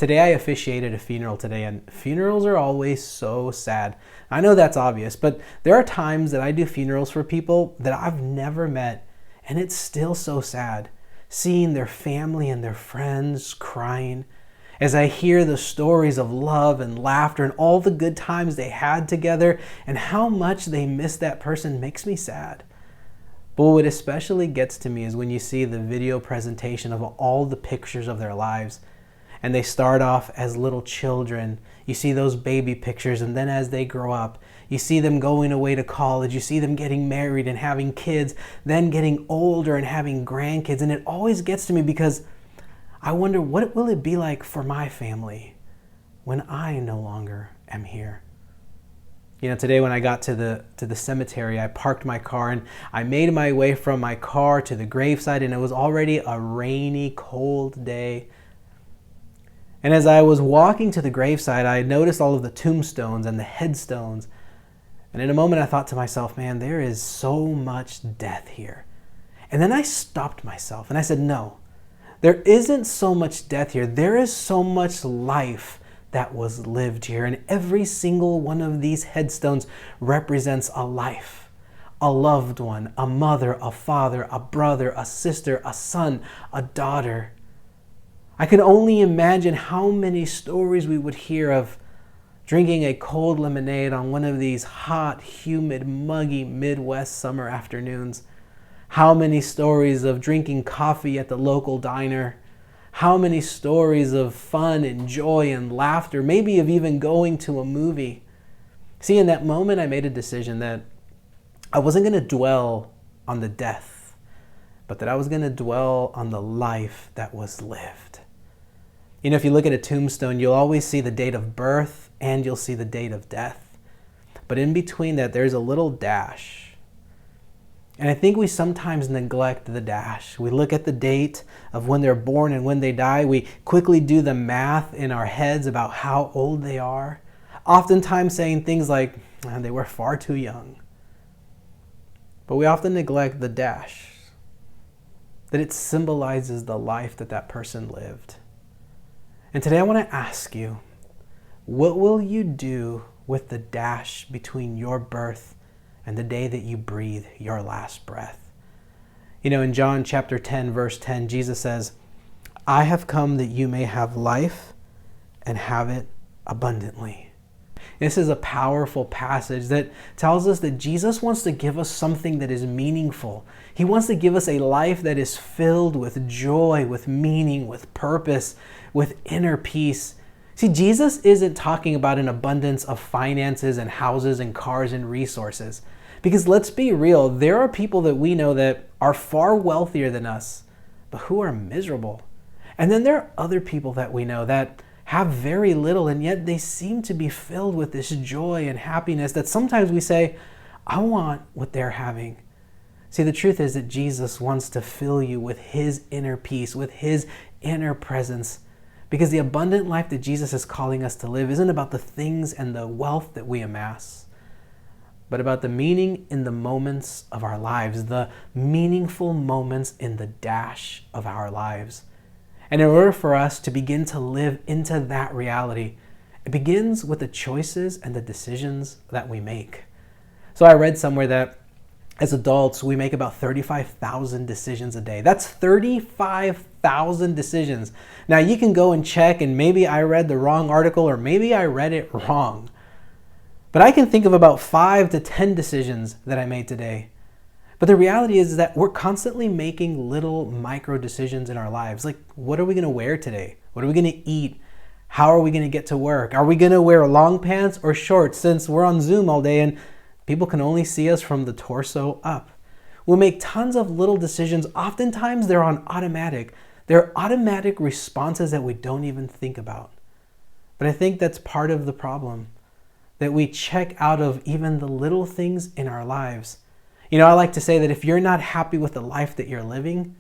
Today I officiated a funeral today, and funerals are always so sad. I know that's obvious, but there are times that I do funerals for people that I've never met, and it's still so sad. Seeing their family and their friends crying, as I hear the stories of love and laughter and all the good times they had together and how much they miss that person makes me sad. But what especially gets to me is when you see the video presentation of all the pictures of their lives. And they start off as little children. You see those baby pictures, and then as they grow up, you see them going away to college, you see them getting married and having kids, then getting older and having grandkids. And it always gets to me because I wonder, what will it be like for my family when I no longer am here? You know, today when I got to the cemetery, I parked my car and I made my way from my car to the gravesite, and it was already a rainy, cold day. And as I was walking to the gravesite, I noticed all of the tombstones and the headstones. And in a moment I thought to myself, man, there is so much death here. And then I stopped myself and I said, no, there isn't so much death here. There is so much life that was lived here. And every single one of these headstones represents a life, a loved one, a mother, a father, a brother, a sister, a son, a daughter. I can only imagine how many stories we would hear of drinking a cold lemonade on one of these hot, humid, muggy Midwest summer afternoons. How many stories of drinking coffee at the local diner. How many stories of fun and joy and laughter, maybe of even going to a movie. See, in that moment, I made a decision that I wasn't going to dwell on the death, but that I was going to dwell on the life that was lived. You know, if you look at a tombstone, you'll always see the date of birth and you'll see the date of death. But in between that, there's a little dash. And I think we sometimes neglect the dash. We look at the date of when they're born and when they die. We quickly do the math in our heads about how old they are. Oftentimes saying things like, they were far too young. But we often neglect the dash, that it symbolizes the life that that person lived. And today I want to ask you, what will you do with the dash between your birth and the day that you breathe your last breath? You know, in John chapter 10, verse 10, Jesus says, I have come that you may have life and have it abundantly. This is a powerful passage that tells us that Jesus wants to give us something that is meaningful. He wants to give us a life that is filled with joy, with meaning, with purpose, with inner peace. See, Jesus isn't talking about an abundance of finances and houses and cars and resources. Because let's be real, there are people that we know that are far wealthier than us, but who are miserable. And then there are other people that we know that have very little, and yet they seem to be filled with this joy and happiness that sometimes we say, I want what they're having. See, the truth is that Jesus wants to fill you with his inner peace, with his inner presence. Because the abundant life that Jesus is calling us to live isn't about the things and the wealth that we amass, but about the meaning in the moments of our lives, the meaningful moments in the dash of our lives. And in order for us to begin to live into that reality, it begins with the choices and the decisions that we make. So I read somewhere that as adults, we make about 35,000 decisions a day. That's 35,000 decisions. Now you can go and check, and maybe I read the wrong article or maybe I read it wrong. But I can think of about 5 to 10 decisions that I made today. But the reality is that we're constantly making little micro decisions in our lives. Like, what are we going to wear today? What are we going to eat? How are we going to get to work? Are we going to wear long pants or shorts since we're on Zoom all day and people can only see us from the torso up? We make tons of little decisions. Oftentimes they're on automatic. They're automatic responses that we don't even think about. But I think that's part of the problem, that we check out of even the little things in our lives. You know, I like to say that if you're not happy with the life that you're living,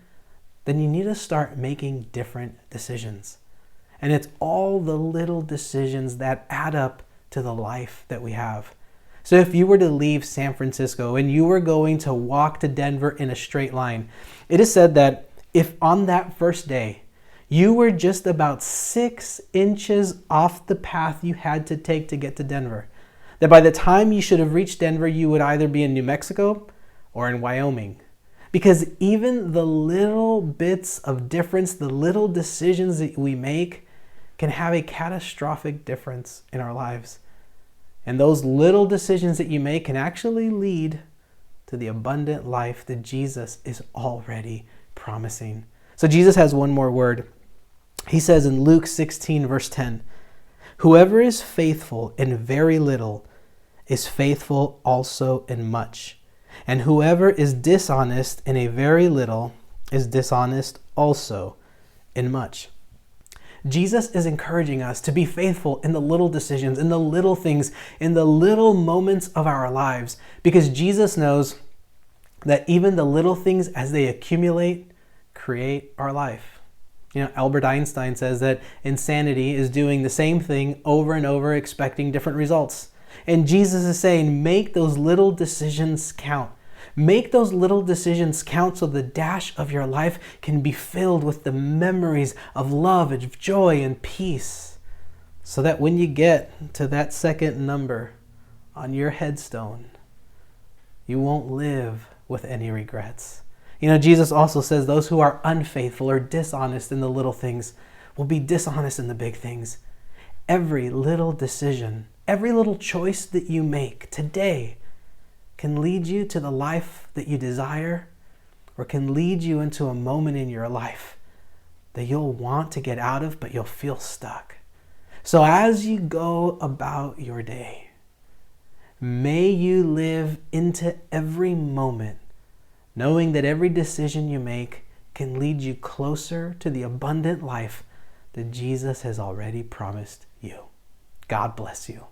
then you need to start making different decisions. And it's all the little decisions that add up to the life that we have. So if you were to leave San Francisco and you were going to walk to Denver in a straight line, it is said that if on that first day You were just about 6 inches off the path you had to take to get to Denver. That by the time you should have reached Denver, you would either be in New Mexico or in Wyoming. Because even the little bits of difference, the little decisions that we make can have a catastrophic difference in our lives. And those little decisions that you make can actually lead to the abundant life that Jesus is already promising. So Jesus has one more word. He says in Luke 16, verse 10, "Whoever is faithful in very little is faithful also in much. And whoever is dishonest in a very little is dishonest also in much." Jesus is encouraging us to be faithful in the little decisions, in the little things, in the little moments of our lives, because Jesus knows that even the little things, as they accumulate, create our life. Albert Einstein says that insanity is doing the same thing over and over, expecting different results. And Jesus is saying, make those little decisions count. Make those little decisions count so the dash of your life can be filled with the memories of love and joy and peace. So that when you get to that second number on your headstone, you won't live with any regrets. Jesus also says those who are unfaithful or dishonest in the little things will be dishonest in the big things. Every little decision, every little choice that you make today can lead you to the life that you desire, or can lead you into a moment in your life that you'll want to get out of, but you'll feel stuck. So as you go about your day, may you live into every moment knowing that every decision you make can lead you closer to the abundant life that Jesus has already promised you. God bless you.